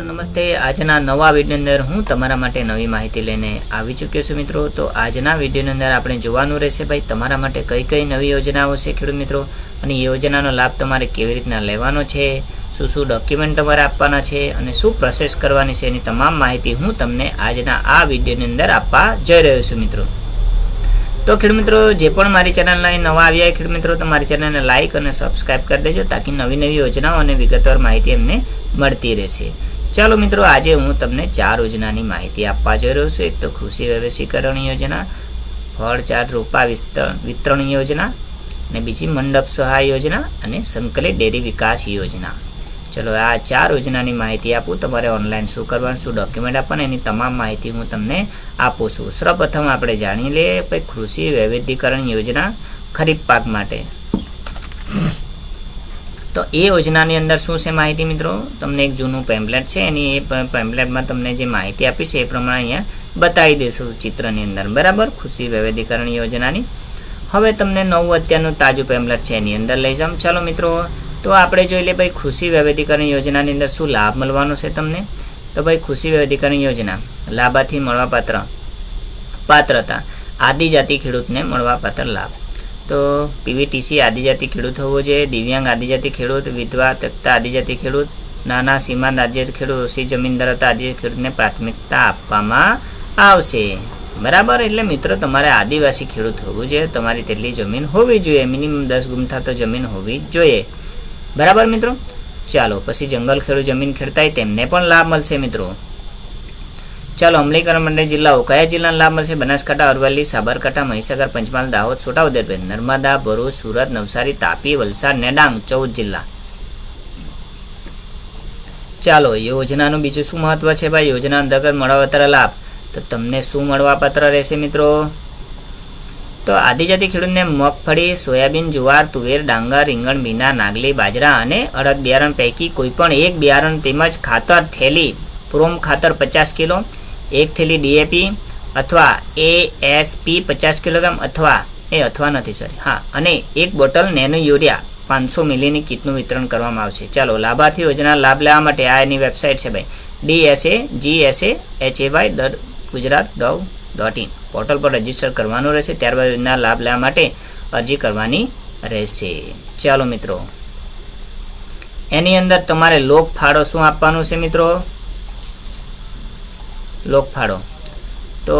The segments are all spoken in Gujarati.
નમસ્તે, આજના નવા વિડીયોની અંદર હું તમારા માટે નવી માહિતી લઈને આવી ચૂક્યો છું મિત્રો। તો આજના વિડીયોની અંદર આપણે જોવાનું રહેશે ભાઈ તમારા માટે કઈ કઈ નવી યોજનાઓ છે ખેડૂત મિત્રો, અને યોજનાનો લાભ તમારે કેવી રીતના લેવાનો છે, શું શું ડોક્યુમેન્ટ તમારે આપવાના છે અને શું પ્રોસેસ કરવાની છે, એની તમામ માહિતી હું તમને આજના આ વિડીયોની અંદર આપવા જઈ રહ્યો છું મિત્રો। તો ખેડૂત મિત્રો, જે પણ મારી ચેનલના નવા આવ્યા ખેડૂત મિત્રો, તો મારી ચેનલને લાઇક અને સબસ્ક્રાઇબ કરી દેજો, તાકી નવી નવી યોજનાઓ અને વિગતવાર માહિતી એમને મળતી રહેશે। ચાલો મિત્રો, આજે હું તમને 4 યોજનાની માહિતી આપવા જઈ રહ્યો છું। એક તો કૃષિ વ્યવસાયીકરણ યોજના, ફળ ઝાડ રોપા વિતરણ યોજના, અને બીજી મંડપ સહાય યોજના અને સંકલિત ડેરી વિકાસ યોજના। ચલો આ 4 યોજનાની માહિતી આપું, તમારે ઓનલાઈન શું કરવાનું, શું ડોક્યુમેન્ટ આપવાના, એની તમામ માહિતી હું તમને આપું છું। સર્વપ્રથમ આપણે જાણી લઈએ ભાઈ કૃષિ વૈવિધ્યકરણ યોજના ખરીફ પાક માટે। તો એ યોજનાની અંદર શું છે માહિતી મિત્રો, તમને એક જૂનું પેમ્પલેટ છે, એની એ પેમ્પલેટમાં તમને જે માહિતી આપી છે એ પ્રમાણે અહીંયા બતાવી દઈશું ચિત્રની અંદર, બરાબર। કૃષિ વૈવિધ્યકરણ યોજનાની હવે તમને નવું અત્યારનું તાજું પેમ્પલેટ છે એની અંદર લઈ જાઉં। ચાલો મિત્રો, તો આપણે જોઈ લઈએ ભાઈ કૃષિ વૈવિધ્યકરણ યોજનાની અંદર શું લાભ મળવાનો છે તમને। તો ભાઈ કૃષિ વૈવિધ્યકરણ યોજના લાભાર્થી મળવાપાત્ર પાત્રતા આદિજાતિ ખેડૂતને મળવાપાત્ર લાભ। તો પીવીટીસી આદિજાતિ ખેડૂત હોવો જોઈએ, દિવ્યાંગ આદિજાતિ ખેડૂત, વિધવા તકતા આદિજાતિ ખેડૂત, નાના સીમાંત આદિજાતિ ખેડૂત, ઓછી જમીન ધરાવતા આદિજાતિ ખેડૂતને પ્રાથમિકતા આપવામાં આવશે, બરાબર। એટલે મિત્રો તમારે આદિવાસી ખેડૂત હોવું જોઈએ, તમારી તેટલી જમીન હોવી જોઈએ, મિનિમમ 10 ગુંઠા તો જમીન હોવી જોઈએ, બરાબર મિત્રો। ચાલો પછી જંગલ ખેડૂત જમીન ખેડતા હોય તેમને પણ લાભ મળશે મિત્રો। ચાલો અમલીકરણ મંડળ જિલ્લાઓ કયા જિલ્લાનો લાભ મળશે? બનાસકાંઠા, અરવલ્લી, સાબરકાંઠા, મહીસાગર, પંચમહાલ, દાહોદ, છોટાઉદેપુર, નર્મદા, ભરૂચ, સુરત, નવસારી, તાપી, વલસાડ ને ડાંગ 14 જિલ્લા। ચાલો યોજનાનું બીજું શું મહત્વ છે ભાઈ, યોજના અંતર્ગત મળવાપાત્ર લાભ, તો તમને શું મળવાપાત્ર રહેશે મિત્રો? તો આદિજાતિ ખેડૂતને મગફળી, સોયાબીન, જુવાર, તુવેર, ડાંગર, રીંગણ, ભીંડા, નાગલી, બાજરા અને અડદ બિયારણ પૈકી કોઈપણ એક બિયારણ તેમજ ખાતર થેલી પ્રોમ ખાતર 50 કિલો, એક થેલી ડીએપી અથવા એએસપી 50 કિલોગ્રામ અને એક બોટલ નેનો યુરિયા 500 મિલીની કીટનું વિતરણ કરવામાં આવશે। ચાલો લાભાર્થી યોજના લાભ લેવા માટે આ એની વેબસાઇટ છે ભાઈ DSAGSAHAY.gujarat.gov.in પોર્ટલ પર રજીસ્ટર કરવાનું રહેશે, ત્યારબાદ યોજના લાભ લેવા માટે અરજી કરવાની રહેશે। ચાલો મિત્રો, એની અંદર તમારે લોક ફાળો શું આપવાનું છે મિત્રો? લોકફાળો તો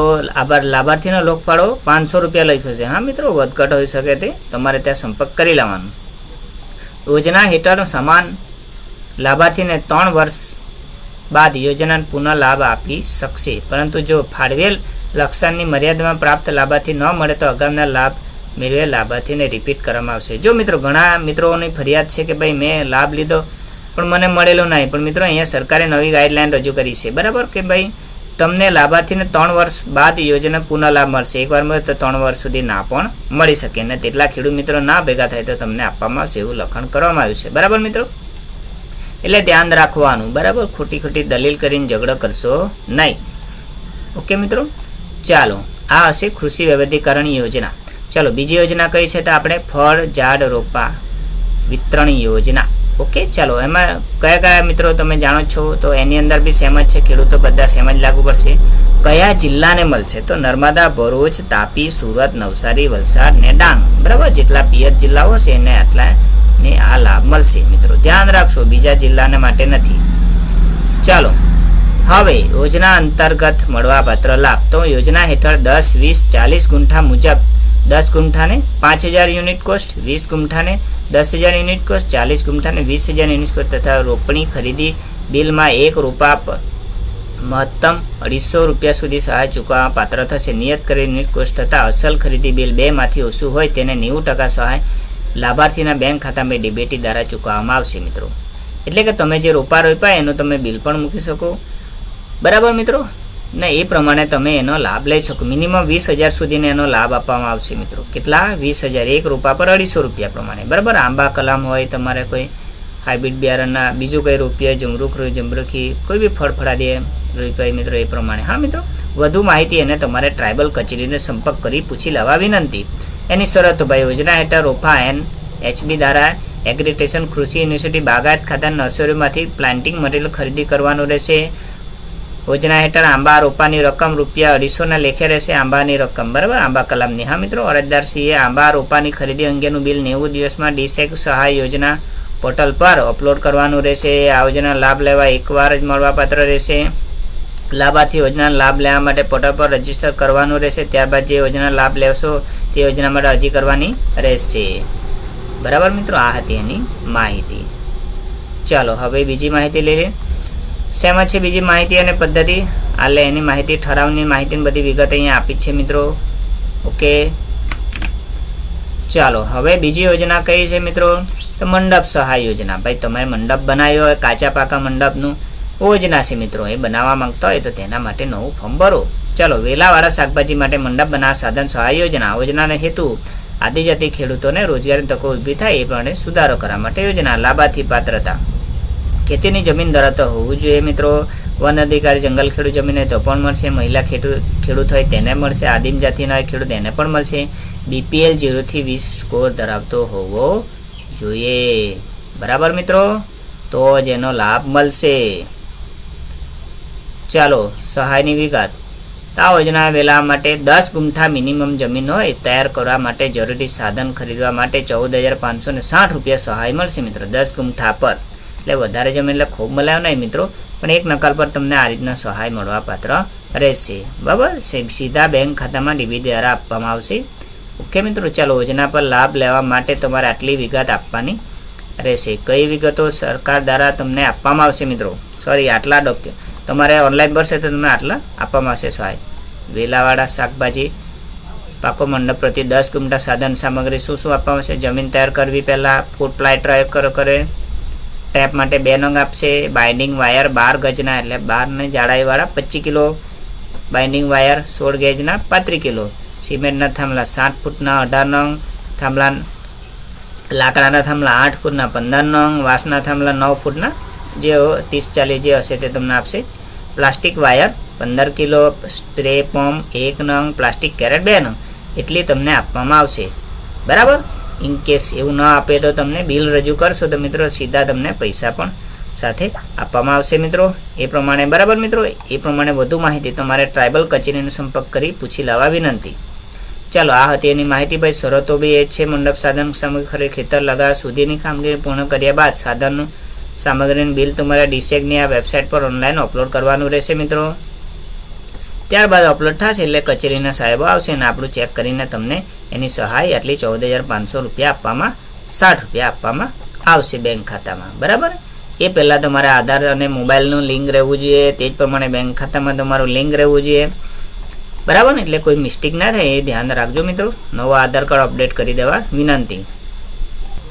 લાભાર્થીનો લોકફાળો 500 રૂપિયા લખ્યો છે, હા મિત્રો, વધઘટ હોઈ શકે તે તમારે ત્યાં સંપર્ક કરી લેવાનો। યોજના હેઠળ સમાન લાભાર્થીને 3 વર્ષ બાદ યોજના પુનઃ લાભ આપી શકશે, પરંતુ જો ફાળવેલ લક્ષ્યાંકની મર્યાદામાં પ્રાપ્ત લાભાર્થી ન મળે તો અગાઉના લાભ મેળવેલ લાભાર્થીને રિપીટ કરવામાં આવશે। જો મિત્રો ઘણા મિત્રોની ફરિયાદ છે કે ભાઈ મેં લાભ લીધો પણ મને મળેલો નહીં, પણ મિત્રો અહીંયા સરકારે નવી ગાઈડલાઈન રજૂ કરી છે, બરાબર, કે ભાઈ તમને લાભાર્થીને 3 વર્ષ બાદ યોજના પુનઃ લાભ મળશે। એકવાર મળે તો 3 વર્ષ સુધી ના પણ મળી શકે, અને તેટલા ખેડૂત મિત્રો ના ભેગા થાય તો તમને આપવામાં આવશે એવું લખાણ કરવામાં આવ્યું છે, બરાબર મિત્રો। એટલે ધ્યાન રાખવાનું, બરાબર, ખોટી દલીલ કરીને ઝઘડો કરશો નહીં, ઓકે મિત્રો। ચાલો આ હશે કૃષિ વૈવિધ્યકરણ યોજના। ચાલો બીજી યોજના કઈ છે તો આપણે ફળ ઝાડ રોપા વિતરણ યોજના, ઓકે। ચાલો એમાં કયા કયા મિત્રો તમે જાણો છો, તો એની અંદર બી સેમ જ છે, ખેડૂતો બધા સેમ જ લાગુ પડશે। કયા જિલ્લાને મળશે? તો નર્મદા, ભરૂચ, તાપી, સુરત, નવસારી, વલસાડ ને ડાંગ, બરાબર, જેટલા પિયત જિલ્લાઓ છે એને આટલાને આ લાભ મળશે મિત્રો, ધ્યાન રાખશો, બીજા જિલ્લાને માટે નથી। ચાલો હવે યોજના અંતર્ગત મળવાપાત્ર લાભ, તો યોજના હેઠળ 10, 20, 40 ગુંઠા મુજબ 10 ગુંઠાને 5000 unit cost, 20 ગુંઠાને 10,000 unit cost, 40 ગુંઠાને 20,000 unit cost તથા રોપણી ખરીદી બિલમાં 1 રૂપિયા પર મહત્તમ 250 રૂપિયા સુધી સહાય ચૂકવવા પાત્ર થશે। નિયત કરેલ યુનિટ કોસ્ટ તથા અસલ ખરીદી બિલ 2 માંથી ઓછું હોય તેને 90% સહાય લાભાર્થીના બેંક ખાતામાં ડીબીટી દ્વારા ચૂકવવામાં આવશે મિત્રો। એટલે કે તમે જે રોપા રોપ્યા એનું તમે બિલ પણ મૂકી શકો, બરાબર મિત્રો, ને એ પ્રમાણે તમે એનો લાભ લઈ શકો। મિનિમમ 20,000 સુધીનો એનો લાભ આપવામાં આવશે મિત્રો। કેટલા? 20,000, એક રૂપા પર 250 રૂપિયા પ્રમાણે, બરાબર। આંબા કલામ હોય, તમારે કોઈ હાઇબ્રિડ બિયારણના બીજું કંઈ રોપીએ, જમરૂખી કોઈ બી ફળફળાદી રોપાય મિત્રો એ પ્રમાણે, હા મિત્રો। વધુ માહિતી એને તમારે ટ્રાઇબલ કચેરીને સંપર્ક કરી પૂછી લેવા વિનંતી। એની શરતો ભાઈ યોજના હેઠળ રોપા NHB દ્વારા એગ્રીટેશન કૃષિ યુનિવર્સિટી બાગાયત ખાતા નર્સરીમાંથી પ્લાન્ટિંગ મટીરિયલ ખરીદી કરવાનું રહેશે. યોજના હેઠળ આંબા રોપાની રકમ ₹250 લેખે રહેશે. આંબાની રકમ બરાબર, આંબા કલમની. હા મિત્રો, અરજદારશ્રીએ આંબા રોપાની ખરીદી અંગેનું બિલ 90 દિવસમાં ડીસેક સહાય યોજના પોર્ટલ પર અપલોડ કરવાનું રહેશે. આ યોજના લાભ લેવા એકવાર જ મળવાપાત્ર રહેશે. લાભાર્થી યોજના લાભ લેવા માટે પોર્ટલ પર રજીસ્ટર કરવાનું રહેશે. ત્યારબાદ જે યોજના લાભ લેશો તે યોજના માટે અરજી કરવાની રહેશે. બરાબર મિત્રો, આ હતી એની માહિતી. ચાલો હવે બીજી માહિતી લઈ લઈએ. શેમાં છે બીજી માહિતી અને પદ્ધતિ? આલે એની માહિતી, ઠરાવની માહિતીની બધી વિગત અહીંયા આપી છે મિત્રો. ઓકે, ચાલો હવે બીજી યોજના કઈ છે મિત્રો? તો મંડપ સહાય યોજના. ભાઈ તમારે મંડપ બનાવ્યો હોય, કાચા પાકા મંડપનું યોજના છે મિત્રો, એ બનાવવા માંગતા હોય તો તેના માટે નવું ફોર્મ ભરો. ચાલો, વેલાવાળા શાકભાજી માટે મંડપ બનાવવા સાધન સહાય યોજના. યોજનાનો હેતુ આદિજાતિ ખેડૂતોને રોજગારી તકો ઊભી થાય એ પ્રમાણે સુધારો કરવા માટે યોજના. લાભાર્થી પાત્રતા: ખેતીની જમીન ધરાવતો હોવું જોઈએ મિત્રો. વન અધિકારી જંગલ ખેડૂત જમીન હોય તો પણ મળશે. મહિલા ખેડૂત હોય તેને મળશે. આદિમ જાતિના હોય ખેડૂત એને પણ મળશે. BPL 0 થી 20 સ્કોર ધરાવતો હોવો જોઈએ. બરાબર મિત્રો, તો જ એનો લાભ મળશે. ચાલો સહાયની વિગત. આ યોજના વેલા માટે 10 ગુંઠા મિનિમમ જમીન હોય તૈયાર કરવા માટે જરૂરી સાધન ખરીદવા માટે ₹14,560 સહાય મળશે મિત્રો, 10 ગુંઠા પર. એટલે વધારે જમીન એટલે ખૂબ મળ્યા નહીં મિત્રો, પણ એક નકલ પર તમને આ રીતના સહાય મળવા પાત્ર રહેશે. બરાબર, સીધા બેંક ખાતામાં DBT દ્વારા આપવામાં આવશે. ઓકે મિત્રો, ચાલો યોજના પર લાભ લેવા માટે તમારે આટલી વિગત આપવાની રહેશે. કઈ વિગતો સરકાર દ્વારા તમને આપવામાં આવશે મિત્રો? સોરી, આટલા તમારે ઓનલાઈન ભરશે તો તમને આટલા આપવામાં આવશે સહાય. વેલાવાળા શાકભાજી પાકો મંડપ પ્રતિ 10 ગુંઠા સાધન સામગ્રી શું શું આપવામાં આવશે? જમીન તૈયાર કરવી પહેલાં ફૂટ પ્લાય ટ્રાય કરે. ટેપ માટે 2 નંગ આપશે. બાઇન્ડિંગ વાયર 12 ગજના એટલે 12 જાડાઈવાળા 25 કિલો. બાઇન્ડિંગ વાયર 16 ગેજના 35 કિલો. સિમેન્ટના થાંભલા 7 ફૂટના 18 નંગ. થાંભલા લાકડાના થાંભલા 8 ફૂટના 15 નંગ. વાંસના થાંભલા 9 ફૂટના જે 30-40 જે હશે તે તમને આપશે. Plastic wire 15 kilo. Spray pump 1 નંગ. પ્લાસ્ટિક કેરેટ 2 નંગ એટલી તમને આપવામાં આવશે. બરાબર, ઇન કેસ એવું ન આપે તો તમને બિલ રજૂ કરશો તો મિત્રો સીધા તમને પૈસા પણ સાથે આપવામાં આવશે મિત્રો. એ પ્રમાણે બરાબર મિત્રો, એ પ્રમાણે વધુ માહિતી તમારે ટ્રાઇબલ કચેરીનો સંપર્ક કરી પૂછી લેવા વિનંતી. ચાલો, આ હતી એની માહિતી. ભાઈ શરતો બી એ છે. મંડપ સાધન સામગ્રી ખેતર લગાવવા સુધીની કામગીરી પૂર્ણ કર્યા બાદ સાધનનું સામગ્રીનું બિલ તમારા ડીસેકની આ વેબસાઇટ પર ઓનલાઈન અપલોડ કરવાનું રહેશે મિત્રો. ત્યારબાદ અપલોડ થશે એટલે કચેરીના સાહેબો આવશે અને આપણું ચેક કરીને તમને એની સહાય આટલી ₹14,500 આપવામાં ₹60 આપવામાં આવશે બેંક ખાતામાં. બરાબર, એ પહેલાં તમારે આધાર અને મોબાઈલનું લિંક રહેવું જોઈએ. તે જ પ્રમાણે બેંક ખાતામાં તમારું લિંક રહેવું જોઈએ. બરાબર ને, એટલે કોઈ મિસ્ટેક ના થાય એ ધ્યાન રાખજો મિત્રો. નવો આધાર કાર્ડ અપડેટ કરી દેવા વિનંતી.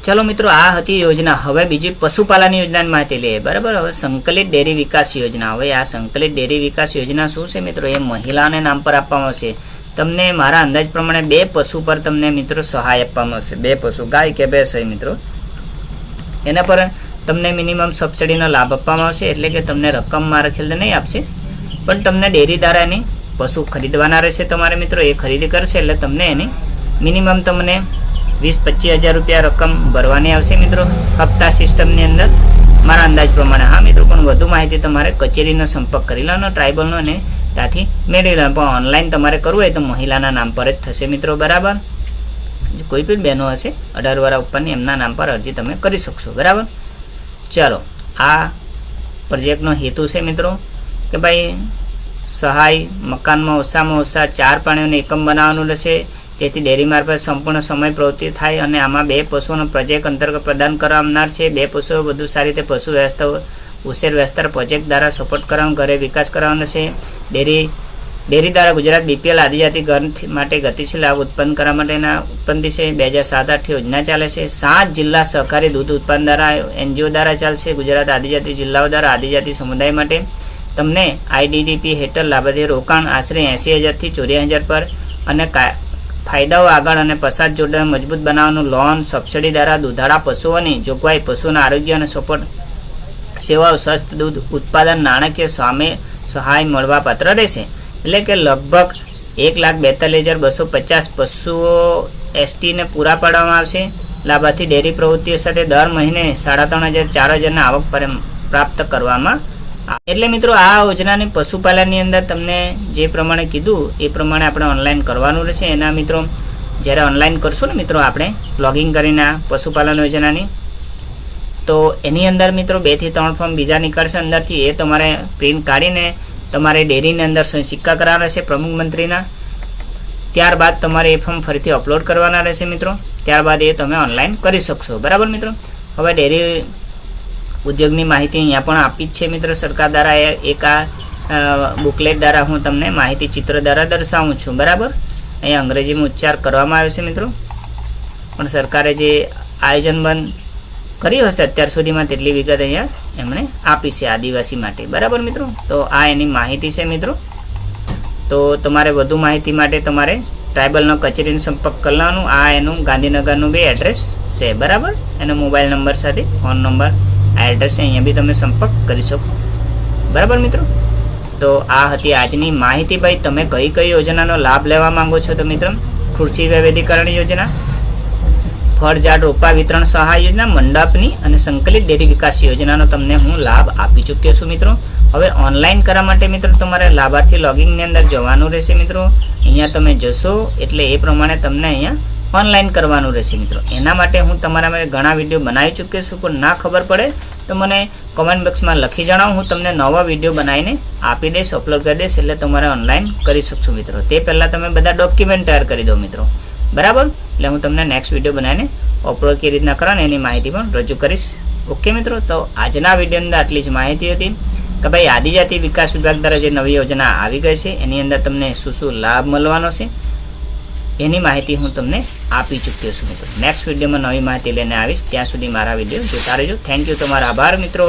ચલો મિત્રો, આ હતી યોજના. હવે બીજી પશુપાલન યોજનાની માહિતી લઈએ. બરાબર, હવે સંકલિત ડેરી વિકાસ યોજના. હવે આ સંકલિત ડેરી વિકાસ યોજના શું છે મિત્રો? એ મહિલાઓને નામ પર આપવામાં આવશે. તમને મારા અંદાજ પ્રમાણે 2 પશુ પર તમને મિત્રો સહાય આપવામાં આવશે. 2 પશુ, ગાય કે ભેંસ હોય મિત્રો, એના પર તમને મિનિમમ સબસિડીનો લાભ આપવામાં આવશે. એટલે કે તમને રકમ મારા ખ્યાલથી નહીં આપશે, પણ તમને ડેરી દ્વારા એની પશુ ખરીદવાના રહેશે તમારે મિત્રો. એ ખરીદી કરશે એટલે તમને એની મિનિમમ તમને 20-25 હજાર રૂપિયા રકમ ભરવાની આવશે મિત્રો, હપ્તા સિસ્ટમની અંદર મારા અંદાજ પ્રમાણે. હા મિત્રો, પણ વધુ માહિતી તમારે કચેરીનો સંપર્ક કરી લેવાનો, ટ્રાઇબલનો, અને ત્યાંથી મેળવી લેવાનો. પણ ઓનલાઈન તમારે કરવું હોય તો મહિલાના નામ પર જ થશે મિત્રો. બરાબર, કોઈ પણ બહેનો હશે 18 વર્ષ ઉપરની એમના નામ પર અરજી તમે કરી શકશો. બરાબર, ચાલો, આ પ્રોજેક્ટનો હેતુ છે મિત્રો કે ભાઈ સહાય મકાનમાં ઓછામાં ઓછા 4 પ્રાણીઓને એકમ બનાવવાનું રહેશે, જેથી ડેરી મારફત સંપૂર્ણ સમય પ્રવૃત્તિ થાય. અને આમાં 2 પશુઓનો પ્રોજેક્ટ અંતર્ગત પ્રદાન કરવામાં આવનાર છે. 2 પશુઓ વધુ સારી રીતે પશુ વ્યવસ્થા ઉછેર વિસ્તાર પ્રોજેક્ટ દ્વારા સપોર્ટ કરવાનું, ઘરે વિકાસ કરવાનો છે. ડેરી દ્વારા ગુજરાત BPL આદિજાતિ ઘર માટે ગતિશીલ લાભ ઉત્પન્ન કરવા માટેના ઉત્પન્ન છે. 2007-8 યોજના ચાલે છે. 7 જિલ્લા સહકારી દૂધ ઉત્પાદન દ્વારા NGO દ્વારા ચાલશે. ગુજરાત આદિજાતિ જિલ્લાઓ દ્વારા આદિજાતિ સમુદાય માટે તમને IDDP હેઠળ લાભાર્થી રોકાણ આશરે 80,000 થી 84,000 પર અને ફાયદાઓ આગળ અને પસાર જોડાણ મજબૂત બનાવવાનું લોન, સબસિડી દ્વારા દુધાળા પશુઓની જોગવાઈ, પશુના આરોગ્ય અને સપોર્ટ સેવાઓ, સ્વસ્થ દૂધ ઉત્પાદન, નાણાકીય સહાય મળવા પાત્ર રહેશે. એટલે કે લગભગ 1,42,250 પશુઓ એસટીને પૂરા પાડવામાં આવશે. લાભાર્થી ડેરી પ્રવૃત્તિઓ સાથે દર મહિને 3,500 4,000 આવક પ્રાપ્ત કરવામાં. એટલે મિત્રો આ યોજનાની પશુપાલનની અંદર તમને જે પ્રમાણે કીધું એ પ્રમાણે આપણે ઓનલાઈન કરવાનું રહેશે. એના મિત્રો જ્યારે ઓનલાઈન કરશું ને મિત્રો આપણે લોગિન કરીને આ પશુપાલન યોજનાની, તો એની અંદર મિત્રો 2 થી 3 ફોર્મ બીજા નીકળશે અંદરથી. એ તમારે પ્રિન્ટ કાઢીને તમારે ડેરીની અંદર સિક્કા કરાવવાના રહેશે પ્રમુખ મંત્રીના. ત્યારબાદ તમારે એ ફોર્મ ફરીથી અપલોડ કરવાના રહેશે મિત્રો. ત્યારબાદ એ તમે ઓનલાઈન કરી શકશો. બરાબર મિત્રો. હવે ડેરી ઉદ્યોગની માહિતી અહીંયા પણ આપી જ છે મિત્રો સરકાર દ્વારા. એક આ બુકલેટ દ્વારા હું તમને માહિતી ચિત્ર દ્વારા દર્શાવું છું. બરાબર. અહીંયા અંગ્રેજીમાં ઉચ્ચાર કરવામાં આવે છે મિત્રો, પણ સરકારે જે આયોજન બંધ કર્યું હશે અત્યાર સુધીમાં તેટલી વિગત અહીંયા એમણે આપી છે આદિવાસી માટે. બરાબર મિત્રો. તો આ એની માહિતી છે મિત્રો. તો તમારે વધુ માહિતી માટે તમારે ટ્રાઇબલનો કચેરીનો સંપર્ક કરવાનો. આ એનું ગાંધીનગરનું બી એડ્રેસ છે. બરાબર. એનો મોબાઈલ નંબર સાથે ફોન નંબર આ એડ્રેસ છે, અહીંયા બી તમે સંપર્ક કરી શકો. બરાબર મિત્રો. તો આ હતી આજની માહિતી. ભાઈ તમે કઈ કઈ યોજનાનો લાભ લેવા માંગો છો? તો મિત્રો ખુરશી વૈવિધ્યકરણ યોજના, ફળ ઝાડ રોપા વિતરણ સહાય યોજના, મંડપની અને સંકલિત ડેરી વિકાસ યોજનાનો તમને હું લાભ આપી ચૂક્યો છું મિત્રો. હવે ઓનલાઈન કરવા માટે મિત્રો તમારે લાભાર્થી લોગિંગની અંદર જવાનું રહેશે મિત્રો. અહીંયા તમે જશો એટલે એ પ્રમાણે તમને અહીંયા ઓનલાઈન કરવાનું રહેશે મિત્રો. એના માટે હું તમારા માટે ઘણા વિડીયો બનાવી ચૂક્યો છું, પણ ના ખબર પડે તો મને કોમેન્ટ બોક્સમાં લખી જણાવો. હું તમને નવા વિડીયો બનાવીને આપી દઈશ, અપલોડ કરી દઈશ, એટલે તમારે ઓનલાઈન કરી શકશો મિત્રો. તે પહેલાં તમે બધા ડોક્યુમેન્ટ તૈયાર કરી દો મિત્રો. બરાબર. એટલે હું તમને નેક્સ્ટ વિડીયો બનાવીને અપલોડ કેવી રીતના કરવાની એની માહિતી પણ રજૂ કરીશ. ઓકે મિત્રો. તો આજના વિડીયોની અંદર આટલી જ માહિતી હતી કે ભાઈ આદિજાતિ વિકાસ વિભાગ દ્વારા જે નવી યોજના આવી ગઈ છે એની અંદર તમને શું શું લાભ મળવાનો છે એની માહિતી હું તમને આપી ચૂક્યો છું મિત્રો. નેક્સ્ટ વિડીયોમાં નવી માહિતી લઈને આવીશ. ત્યાં સુધી મારા વિડીયો જોતા રહેજો. Thank you. તમારો આભાર મિત્રો.